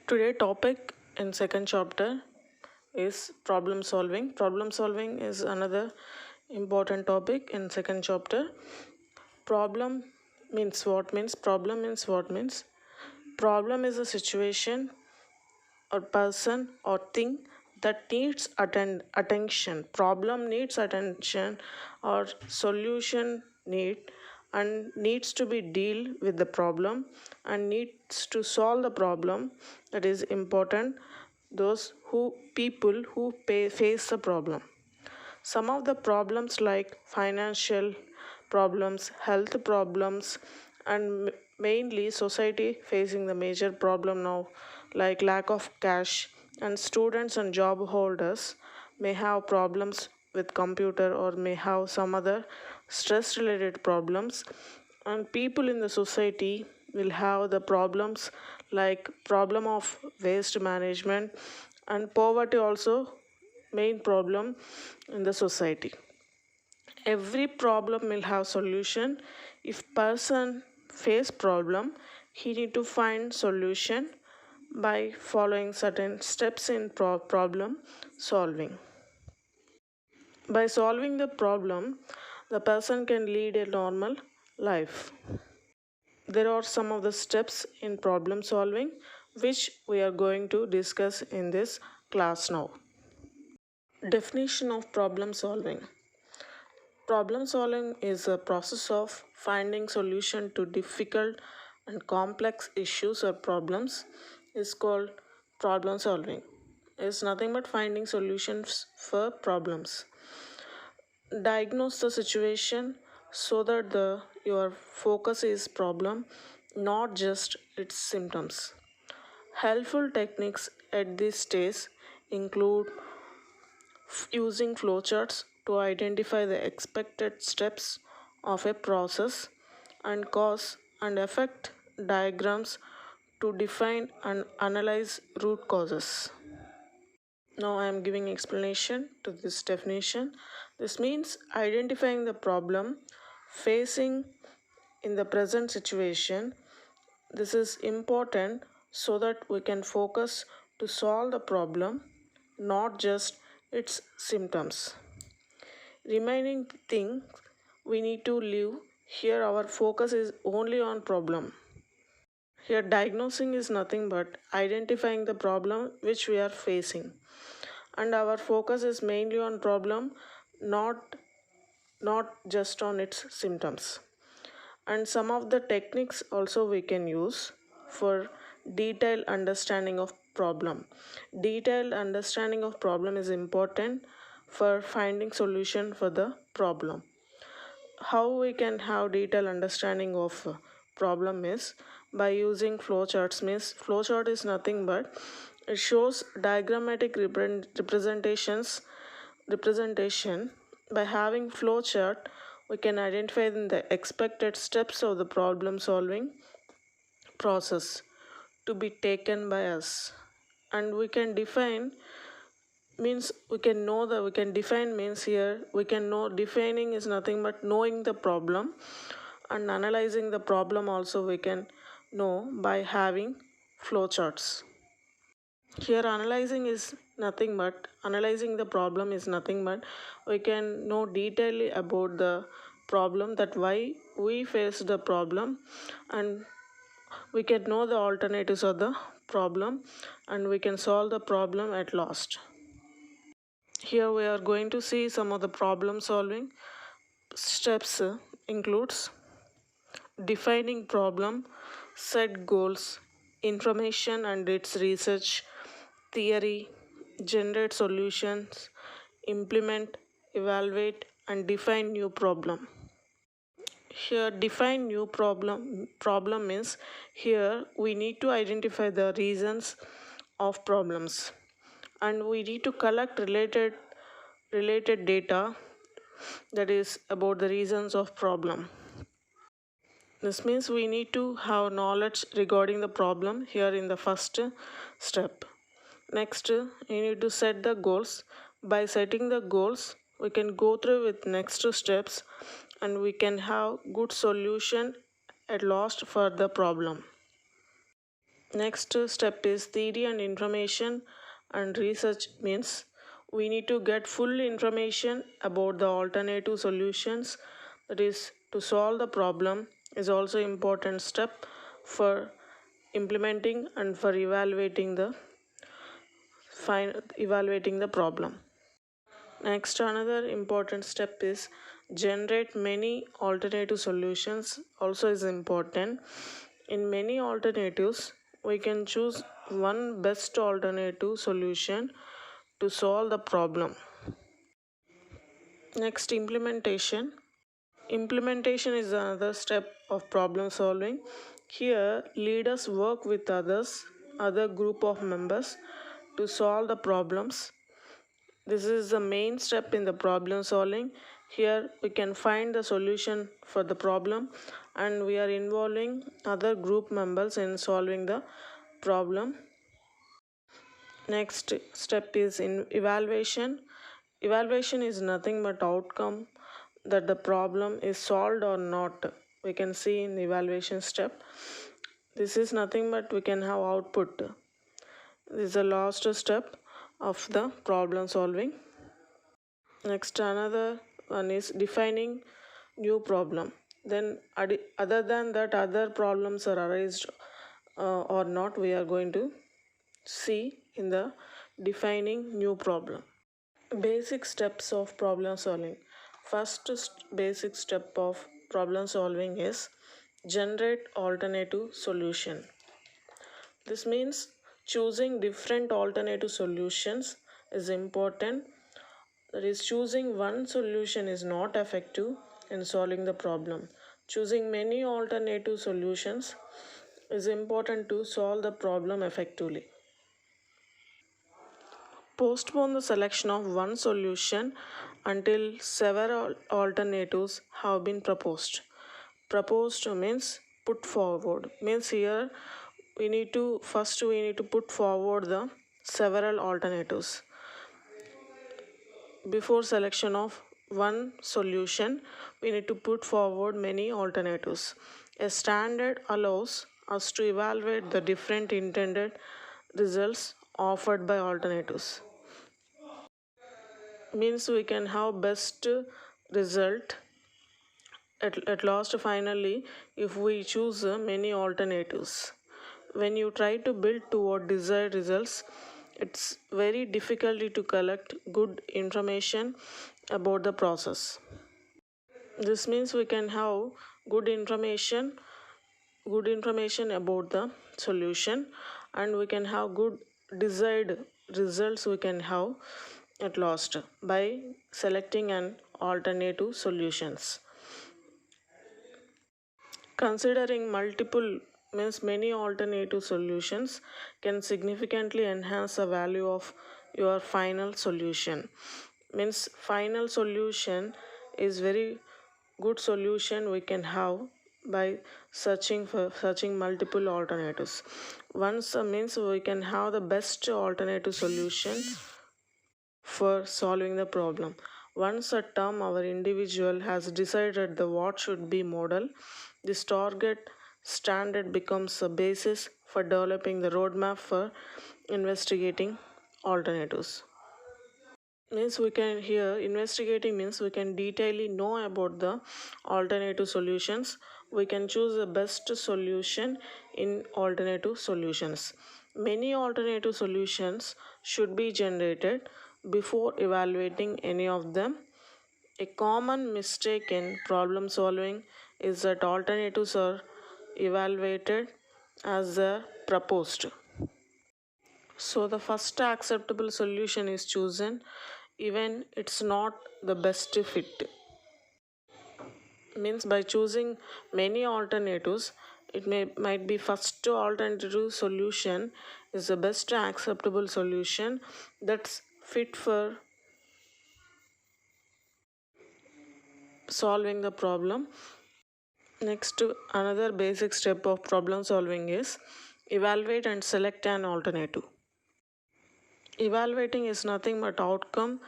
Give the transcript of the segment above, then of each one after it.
Today topic in second chapter is problem solving. Problem solving is another important topic in second chapter. Problem means what means problem means what means problem is a situation or person or thing that needs attention. Problem needs attention or solution needs to be deal with the problem and needs to solve the problem. That is important, those who people who face the problem. Some of the problems like financial problems, health problems, and mainly society facing the major problem now, like lack of cash, and students and job holders may have problems with computer or may have some other stress related problems, and people in the society will have the problems like problem of waste management, and poverty also main problem in the society. Every problem will have solution. If person face problem, he need to find solution by following certain steps in problem solving. By solving the problem, the person can lead a normal life. There are some of the steps in problem solving which we are going to discuss in this class now. Definition of problem solving. Problem solving is a process of finding solution to difficult and complex issues or problems is called problem solving. It's nothing but finding solutions for problems. Diagnose the situation so that your focus is problem, not just its symptoms. Helpful techniques at this stage include using flowcharts to identify the expected steps of a process, and cause and effect diagrams to define and analyze root causes. Now I am giving explanation to this definition. This means identifying the problem facing in the present situation. This is important so that we can focus to solve the problem, not just its symptoms. Remaining things we need to leave here, our focus is only on problem. Here diagnosing is nothing but identifying the problem which we are facing, and our focus is mainly on problem, not just on its symptoms. And some of the techniques also we can use for detailed understanding of problem. Detailed understanding of problem is important for finding solution for the problem. How we can have detailed understanding of problem is by using flowcharts. Means flowchart is nothing but it shows diagrammatic representation. By having flowchart, we can identify the expected steps of the problem solving process to be taken by us, and we can define means we can know that we can define means here we can know defining is nothing but knowing the problem, and analyzing the problem also we can know by having flowcharts. Here analyzing the problem is nothing but we can know detail about the problem, that why we face the problem, and we can know the alternatives of the problem, and we can solve the problem at last. Here we are going to see some of the problem solving steps. Includes defining problem, set goals, information and its research, theory, generate solutions, implement, evaluate, and define new problem. Here define new problem means here we need to identify the reasons of problems, and we need to collect related data, that is about the reasons of problem. This means we need to have knowledge regarding the problem here in the first step. Next, you need to set the goals. By setting the goals, we can go through with next steps, and we can have good solution at last for the problem. Next step is theory and information and research means we need to get full information about the alternative solutions, that is to solve the problem is also important step for implementing and for evaluating the problem. Next, another important step is generate many alternative solutions also is important. In many alternatives, we can choose one best alternative solution to solve the problem. Next, implementation. Implementation is another step of problem solving. Here, leaders work with other group of members to solve the problems. This is the main step in the problem solving. Here we can find the solution for the problem and we are involving other group members in solving the problem. Next step is in evaluation. Evaluation is nothing but outcome that the problem is solved or not. We can see in the evaluation step. This is nothing but we can have output. This is the last step of the problem solving. Next, another one is defining new problem. Then other than that, other problems are arised or not, we are going to see in the defining new problem. Basic steps of problem solving. First basic step of problem solving is generate alternative solution. This means choosing different alternative solutions is important. That is, choosing one solution is not effective in solving the problem. Choosing many alternative solutions is important to solve the problem effectively. Postpone the selection of one solution until several alternatives have been proposed. Proposed means put forward. Means here we need to put forward the several alternatives. Before selection of one solution, we need to put forward many alternatives. A standard allows us to evaluate the different intended results offered by alternatives. Means we can have best result at last finally if we choose many alternatives. When you try to build toward desired results, it's very difficult to collect good information about the process. This means we can have good information about the solution and we can have good desired results we can have at last by selecting an alternative solutions. Considering multiple means many alternative solutions can significantly enhance the value of your final solution. Means final solution is very good solution we can have by searching multiple alternatives. Once means we can have the best alternative solution for solving the problem. Once a term our individual has decided the what should be model, this target standard becomes a basis for developing the roadmap for investigating alternatives. Means we can here investigating means we can detailedly know about the alternative solutions. We can choose the best solution in alternative solutions. Many alternative solutions should be generated before evaluating any of them. A common mistake in problem solving is that alternatives are evaluated as they're proposed. So the first acceptable solution is chosen even it's not the best fit. Means by choosing many alternatives, it might be first alternative solution is the best acceptable solution that's fit for solving the problem. Next, another basic step of problem solving is evaluate and select an alternative. Evaluating is nothing but outcome,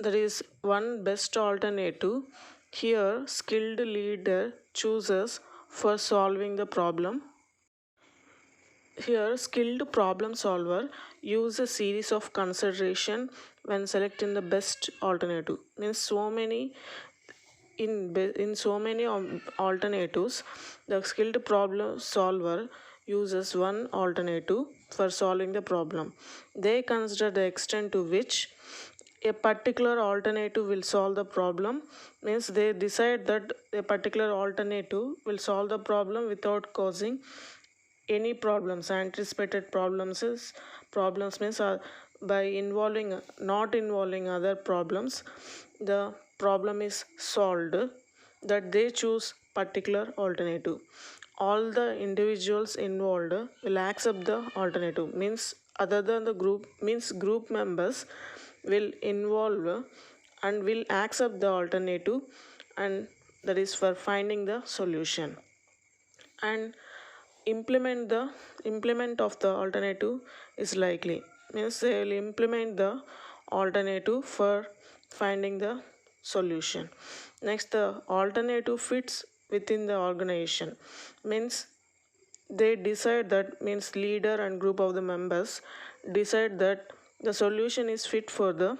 that is one best alternative. Here skilled leader chooses for solving the problem. Here, skilled problem solver use a series of consideration when selecting the best alternative. Means in so many alternatives, the skilled problem solver uses one alternative for solving the problem. They consider the extent to which a particular alternative will solve the problem. Means they decide that a particular alternative will solve the problem without causing any problems. Anticipated problems means by not involving other problems, the problem is solved, that they choose particular alternative. All the individuals involved will accept the alternative. Means other than the group, means group members will involve and will accept the alternative, and that is for finding the solution. And implement of the alternative is likely. Means they will implement the alternative for finding the solution. Next, the alternative fits within the organization. Means they decide that, means leader and group of the members decide that the solution is fit for the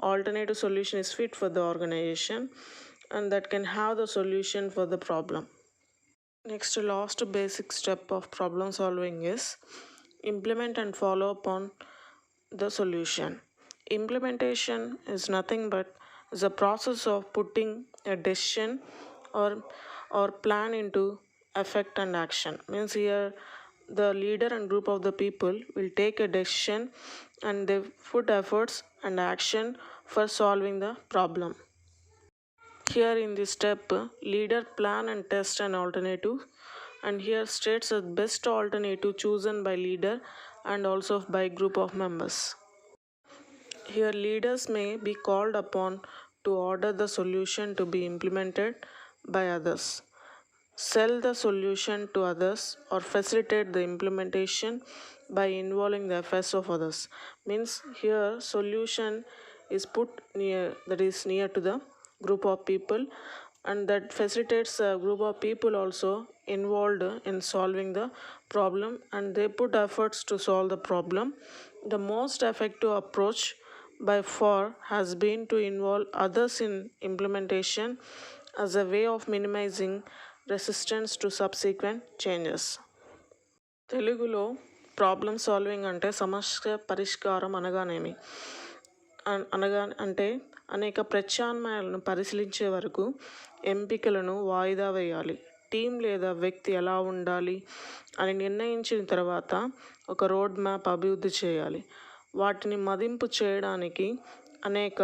alternative solution is fit for the organization, and that can have the solution for the problem. Next, last basic step of problem solving is implement and follow up on the solution. Implementation is nothing but the process of putting a decision or plan into effect and action. Means here the leader and group of the people will take a decision and they put efforts and action for solving the problem. Here in this step, leader plan and test an alternative, and here states the best alternative chosen by leader and also by group of members. Here leaders may be called upon to order the solution to be implemented by others, sell the solution to others, or facilitate the implementation by involving the affairs of others. Means here solution is put near, that is near to the group of people, and that facilitates a group of people also involved in solving the problem, and they put efforts to solve the problem. The most effective approach by far has been to involve others in implementation as a way of minimizing resistance to subsequent changes. తెలుగులో problem solving అంటే సమస్య పరిష్కారం అనగానేమి అంటే అనేక ప్రత్యామ్నాయాలను పరిశీలించే వరకు ఎంపికలను వాయిదా వేయాలి. టీం లేదా వ్యక్తి ఎలా ఉండాలి అని నిర్ణయించిన తర్వాత ఒక రోడ్ మ్యాప్ అభివృద్ధి చేయాలి. వాటిని మదింపు చేయడానికి అనేక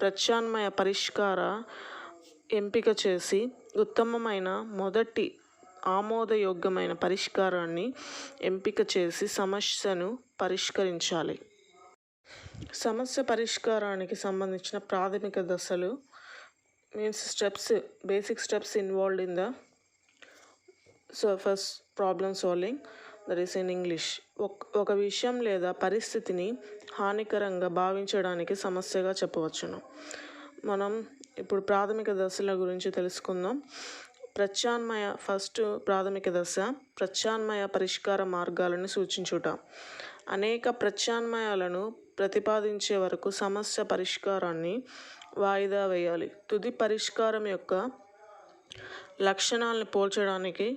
ప్రత్యామ్నాయ పరిష్కార ఎంపిక చేసి ఉత్తమమైన మొదటి ఆమోదయోగ్యమైన పరిష్కారాన్ని ఎంపిక చేసి సమస్యను పరిష్కరించాలి. సమస్య పరిష్కారానికి సంబంధించిన ప్రాథమిక దశలు means steps, basic steps involved in the first problem solving, that is in English. ఒక విషయం లేదా పరిస్థితిని హానికరంగా భావించడానికి సమస్యగా చెప్పవచ్చును. మనం ఇప్పుడు ప్రాథమిక దశల గురించి తెలుసుకుందాం. ఫస్ట్ ప్రాథమిక దశ ప్రత్యామ్నాయ పరిష్కార మార్గాలను సూచించుట. అనేక ప్రత్యామ్నాయాలను ప్రతిపాదించే వరకు సమస్య పరిష్కారాన్ని వాయిదా వేయాలి. తుది పరిష్కారం యొక్క లక్షణాలను పోల్చడానికి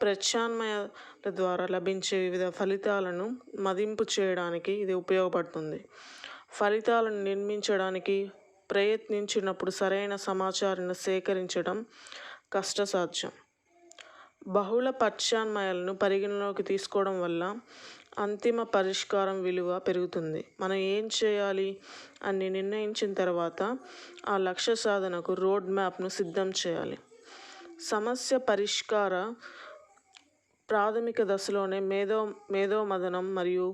ప్రత్యామ్నాయాల ద్వారా లభించే వివిధ ఫలితాలను మదింపు చేయడానికి ఇది ఉపయోగపడుతుంది. ఫలితాలను నిర్మించడానికి ప్రయత్నించినప్పుడు సరైన సమాచారాన్ని సేకరించడం కష్టసాధ్యం. బహుళ ప్రత్యామ్నాయాలను పరిగణలోకి తీసుకోవడం వల్ల అంతిమ పరిష్కారం విలువ పెరుగుతుంది. మనం ఏం చేయాలి అని నిర్ణయించిన తర్వాత ఆ లక్ష్య సాధనకు రోడ్ మ్యాప్ను సిద్ధం చేయాలి. సమస్య పరిష్కార ప్రాథమిక దశలోనే మేధోమథనం మరియు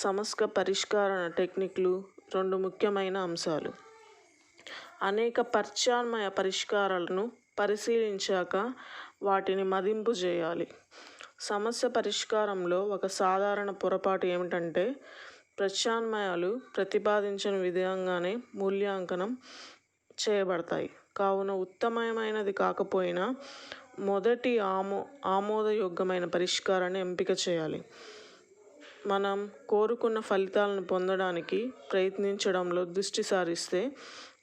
సమస్య పరిష్కార టెక్నిక్లు రెండు ముఖ్యమైన అంశాలు. అనేక ప్రత్యామ్నాయ పరిష్కారాలను పరిశీలించాక వాటిని మదింపు చేయాలి. సమస్య పరిష్కారంలో ఒక సాధారణ పొరపాటు ఏమిటంటే ప్రత్యామ్నాయాలు ప్రతిపాదించిన విధంగానే మూల్యాంకనం చేయబడతాయి. కావున ఉత్తమమైనది కాకపోయినా మొదటి ఆమోదయోగ్యమైన పరిష్కారాన్ని ఎంపిక చేయాలి. మనం కోరుకున్న ఫలితాలను పొందడానికి ప్రయత్నించడంలో దృష్టి సారిస్తే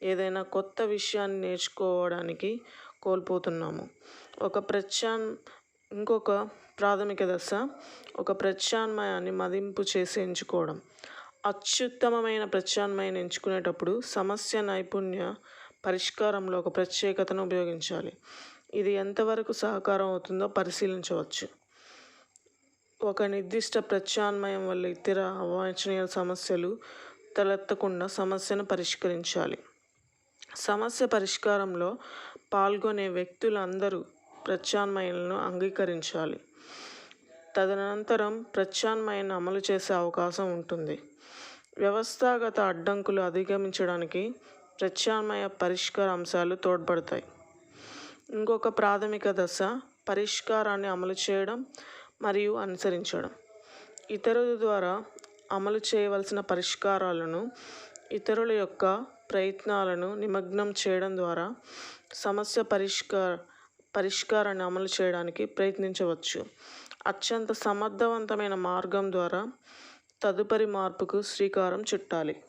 ఏదైనా కొత్త విషయాన్ని నేర్చుకోవడానికి కోల్పోతున్నాము. ఇంకొక ప్రాథమిక దశ ఒక ప్రత్యామ్నాయాన్ని మదింపు చేసి ఎంచుకోవడం. అత్యుత్తమమైన ప్రత్యామ్నాయాన్ని ఎంచుకునేటప్పుడు సమస్య నైపుణ్య పరిష్కారంలో ఒక ప్రత్యేకతను ఉపయోగించాలి. ఇది ఎంతవరకు సహకారం అవుతుందో పరిశీలించవచ్చు. ఒక నిర్దిష్ట ప్రత్యామ్నాయం వల్ల ఇతర అవాంఛనీయ సమస్యలు తలెత్తకుండా సమస్యను పరిష్కరించాలి. సమస్య పరిష్కారంలో పాల్గొనే వ్యక్తులందరూ ప్రత్యామ్నాయాలను అంగీకరించాలి. తదనంతరం ప్రత్యామ్నాయాన్ని అమలు చేసే అవకాశం ఉంటుంది. వ్యవస్థాగత అడ్డంకులు అధిగమించడానికి ప్రత్యామ్నాయ పరిష్కార అంశాలు తోడ్పడతాయి. ఇంకొక ప్రాథమిక దశ పరిష్కారాన్ని అమలు చేయడం మరియు అనుసరించడం. ఇతరుల ద్వారా అమలు చేయవలసిన పరిష్కారాలను ఇతరుల యొక్క ప్రయత్నాలను నిమగ్నం చేయడం ద్వారా సమస్య పరిష్కారాన్ని అమలు చేయడానికి ప్రయత్నించవచ్చు. అత్యంత సమర్థవంతమైన మార్గం ద్వారా తదుపరి మార్పుకు శ్రీకారం చుట్టాలి.